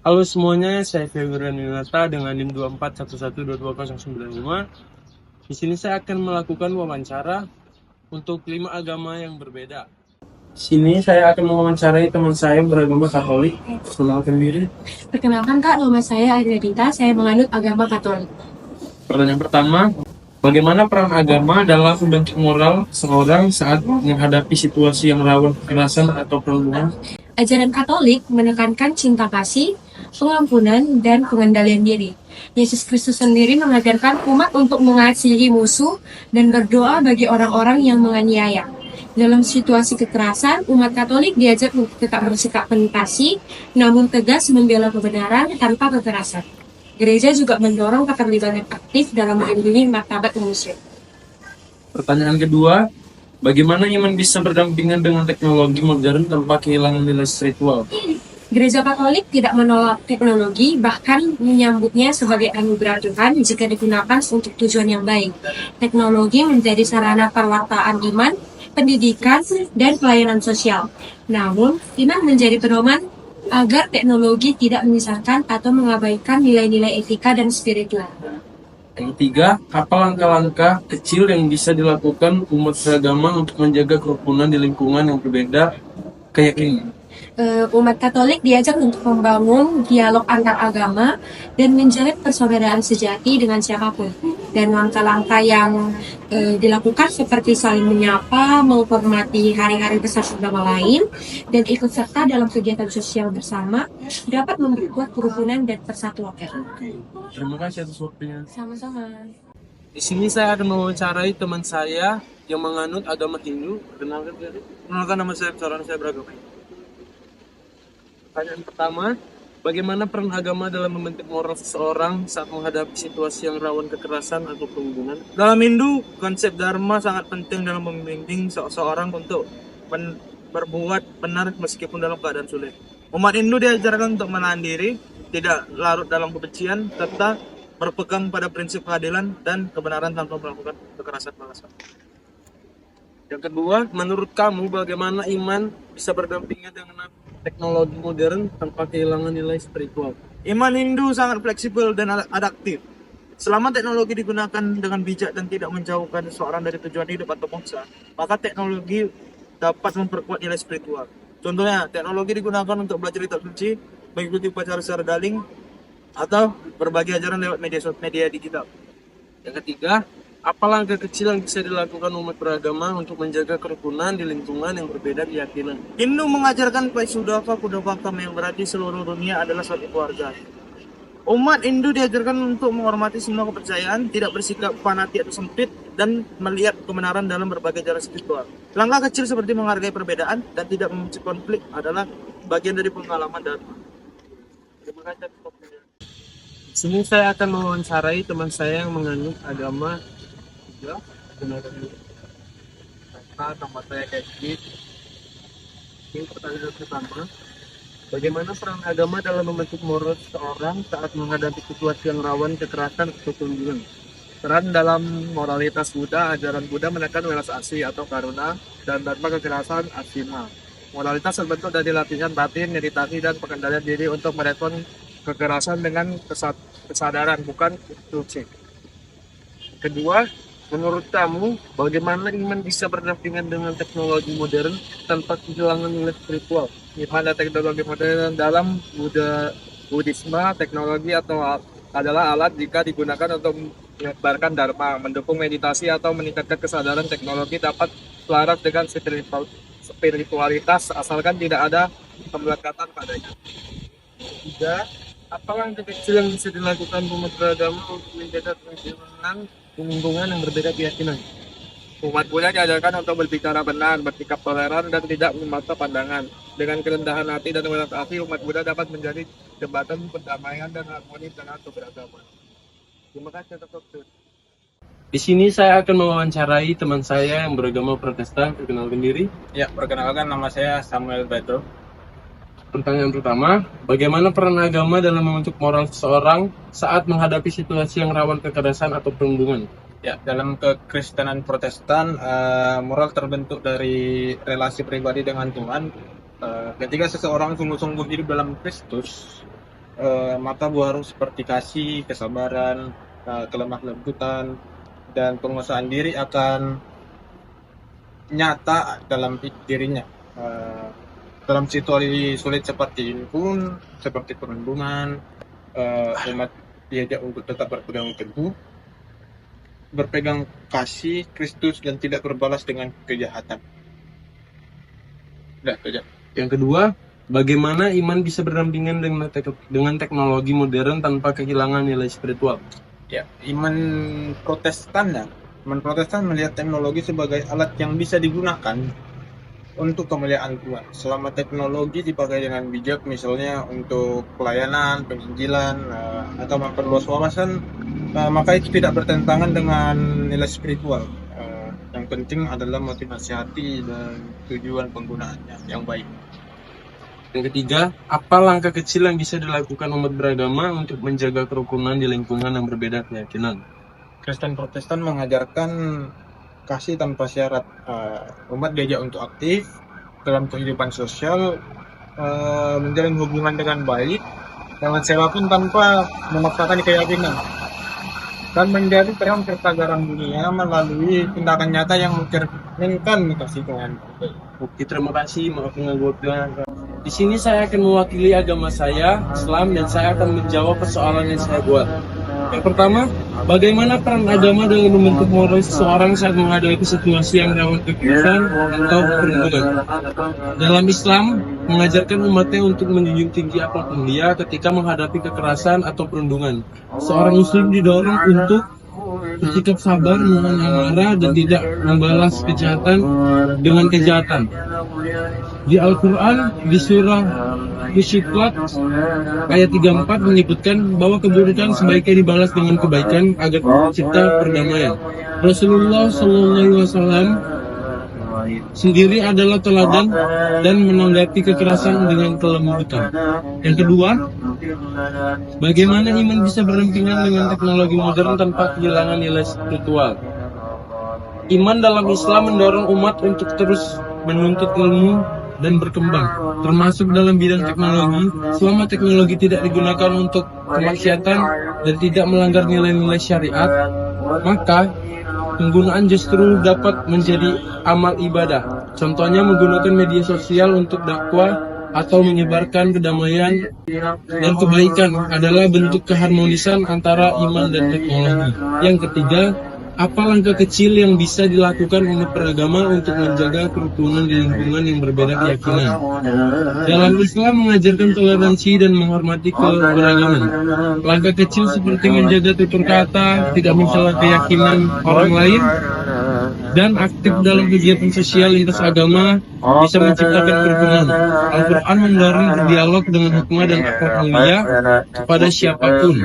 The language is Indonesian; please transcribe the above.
Halo semuanya, saya Februari Ninata dengan NIM 2411222095. Di sini saya akan melakukan wawancara untuk 5 agama yang berbeda. Di sini saya akan mewawancarai teman saya yang beragama Katolik. Perkenalkan diri. Perkenalkan Kak, nama saya Adrianita, saya menganut agama Katolik. Pertanyaan pertama, bagaimana peran agama dalam membentuk moral seorang saat menghadapi situasi yang rawan kekerasan atau perundungan? Ajaran Katolik menekankan cinta kasih, pengampunan, dan pengendalian diri. Yesus Kristus sendiri mengajarkan umat untuk mengasihi musuh dan berdoa bagi orang-orang yang menganiaya. Dalam situasi kekerasan, umat Katolik diajar untuk tetap bersikap penuh kasih, namun tegas membela kebenaran tanpa kekerasan. Gereja juga mendorong keterlibatan aktif dalam melindungi martabat manusia. Pertanyaan kedua, bagaimana iman bisa berdampingan dengan teknologi modern tanpa kehilangan nilai spiritual? Gereja Katolik tidak menolak teknologi, bahkan menyambutnya sebagai anugerah Tuhan jika digunakan untuk tujuan yang baik. Teknologi menjadi sarana perwartaan iman, pendidikan, dan pelayanan sosial. Namun, iman menjadi pedoman agar teknologi tidak menyesatkan atau mengabaikan nilai-nilai etika dan spiritual. Yang ketiga, apa langkah-langkah kecil yang bisa dilakukan umat beragama untuk menjaga kerukunan di lingkungan yang berbeda keyakinan? Umat Katolik diajak untuk membangun dialog antar agama dan menjalin persaudaraan sejati dengan siapapun. Dan langkah-langkah yang dilakukan seperti saling menyapa, menghormati hari-hari besar agama lain, dan ikut serta dalam kegiatan sosial bersama dapat memperkuat kerukunan dan persatuan. Terima kasih atas waktunya. Sama-sama. Di sini saya akan mewawancarai teman saya yang menganut agama Hindu. Kenalkan nama saya, seorang saya beragama Hindu. Pertanyaan pertama, bagaimana peran agama dalam membentuk moral seseorang saat menghadapi situasi yang rawan kekerasan atau perundungan? Dalam Hindu, konsep Dharma sangat penting dalam membimbing seseorang untuk berbuat benar meskipun dalam keadaan sulit. Umat Hindu diajarkan untuk menahan diri, tidak larut dalam kebencian, serta berpegang pada prinsip keadilan dan kebenaran tanpa melakukan kekerasan balasan. Yang kedua, menurut kamu bagaimana iman bisa berdampingan dengan teknologi modern tanpa kehilangan nilai spiritual? Iman Hindu sangat fleksibel dan adaptif. Selama teknologi digunakan dengan bijak dan tidak menjauhkan seseorang dari tujuan hidup atau bangsa, maka teknologi dapat memperkuat nilai spiritual. Contohnya, teknologi digunakan untuk belajar kitab suci, mengikuti upacara secara daring, atau berbagi ajaran lewat media digital. Yang ketiga, apa langkah kecil yang bisa dilakukan umat beragama untuk menjaga kerukunan di lingkungan yang berbeda keyakinan? Hindu mengajarkan Vaisudhava Kuddhapakam yang berarti seluruh dunia adalah suatu keluarga. Umat Hindu diajarkan untuk menghormati semua kepercayaan, tidak bersikap fanatik atau sempit, dan melihat kebenaran dalam berbagai jalan spiritual. Langkah kecil seperti menghargai perbedaan dan tidak membenci konflik adalah bagian dari pengalaman Dharma. Terima kasih atas waktunya. Di sini saya akan mewawancarai teman saya yang menganut agama Buddha. Nama saya Kevin. Ini pertanyaan pertama, bagaimana peran agama dalam membentuk moral seseorang saat menghadapi situasi yang rawan kekerasan atau perundungan? Peran dalam moralitas Buddha, ajaran Buddha menekan welas asih atau karuna dan tanpa kekerasan asima. Moralitas terbentuk dari latihan batin, meditasi, dan pengendalian diri untuk merespon kekerasan dengan kesadaran, bukan instruksi. Kedua, menurut kamu, bagaimana iman bisa berdampingan dengan teknologi modern tanpa kehilangan nilai spiritual? Iman dan teknologi modern dalam Buddhisme, teknologi adalah alat jika digunakan untuk menyebarkan dharma, mendukung meditasi atau meningkatkan kesadaran. Teknologi dapat selaras dengan spiritualitas asalkan tidak ada pemberangkatan padanya. Tiga, apa langkah kecil yang bisa dilakukan umat beragama untuk menjaga kerukunan di lingkungan yang berbeda keyakinan? Umat Buddha diajarkan untuk berbicara benar, bersikap toleran, dan tidak memaksa pandangan. Dengan kerendahan hati dan welas asih, umat Buddha dapat menjadi jembatan perdamaian dan harmoni dengan keberagaman. Terima kasih atas waktu. Di sini saya akan mewawancarai teman saya yang beragama Protestan. Perkenalkan diri. Ya, perkenalkan nama saya Samuel Beto. Pertanyaan pertama, bagaimana peran agama dalam membentuk moral seseorang saat menghadapi situasi yang rawan kekerasan atau perundungan? Ya, dalam kekristenan Protestan, moral terbentuk dari relasi pribadi dengan Tuhan. Ketika seseorang sungguh-sungguh hidup dalam Kristus, mata buah roh seperti kasih, kesabaran, kelemah lembutan, dan penguasaan diri akan nyata dalam dirinya. Dalam situasi sulit seperti ini pun, seperti perundungan, umat diajak untuk tetap berpegang teguh, berpegang kasih Kristus dan tidak berbalas dengan kejahatan. Udah, itu aja. Yang kedua, bagaimana iman bisa berdampingan dengan teknologi modern tanpa kehilangan nilai spiritual? Ya, iman Protestan melihat teknologi sebagai alat yang bisa digunakan untuk kemuliaan Tuhan. Selama teknologi dipakai dengan bijak, misalnya untuk pelayanan, penginjilan, atau memperluas wawasan, maka itu tidak bertentangan dengan nilai spiritual. Yang penting adalah motivasi hati dan tujuan penggunaannya yang baik. Yang ketiga, apa langkah kecil yang bisa dilakukan umat beragama untuk menjaga kerukunan di lingkungan yang berbeda keyakinan? Kristen Protestan mengajarkan kasih tanpa syarat. Umat diajak untuk aktif dalam kehidupan sosial, menjalin hubungan dengan baik dengan siapapun tanpa memaksakan keyakinan, dan menjadi terang serta garam dunia melalui tindakan nyata yang mencerminkan kasih Tuhan. Oke, terima kasih. Maaf mengganggu. Di sini saya akan mewakili agama saya, Islam, dan saya akan menjawab persoalan yang saya buat. Yang pertama, bagaimana peran agama dalam membentuk moral seseorang saat menghadapi situasi yang rawan kekerasan atau perundungan? Dalam Islam, mengajarkan umatnya untuk menjunjung tinggi apapun dia ketika menghadapi kekerasan atau perundungan. Seorang muslim didorong untuk bersikap sabar, menahan amarah, dan tidak membalas kejahatan dengan kejahatan. Di Al-Quran, di surah Fussilat ayat 34 menyebutkan bahwa keburukan sebaiknya dibalas dengan kebaikan agar tercipta perdamaian. Rasulullah SAW sendiri adalah teladan dan menanggapi kekerasan dengan kelembutan. Yang kedua, bagaimana iman bisa berdampingan dengan teknologi modern tanpa kehilangan nilai spiritual? Iman dalam Islam mendorong umat untuk terus menuntut ilmu dan berkembang, termasuk dalam bidang teknologi. Selama teknologi tidak digunakan untuk kemaksiatan dan tidak melanggar nilai-nilai syariat, maka penggunaan justru dapat menjadi amal ibadah. Contohnya menggunakan media sosial untuk dakwah atau menyebarkan kedamaian dan kebaikan adalah bentuk keharmonisan antara iman dan teknologi. Yang ketiga, apa langkah kecil yang bisa dilakukan umat beragama untuk menjaga kerukunan di lingkungan yang berbeda keyakinan? Dalam Islam mengajarkan toleransi dan menghormati keberagaman. Langkah kecil seperti menjaga tutur kata, tidak mencela keyakinan orang lain, dan aktif dalam kegiatan sosial lintas agama bisa menciptakan kerukunan. Al-Quran mendorong berdialog dengan hikmah dan akhlak mulia kepada siapapun.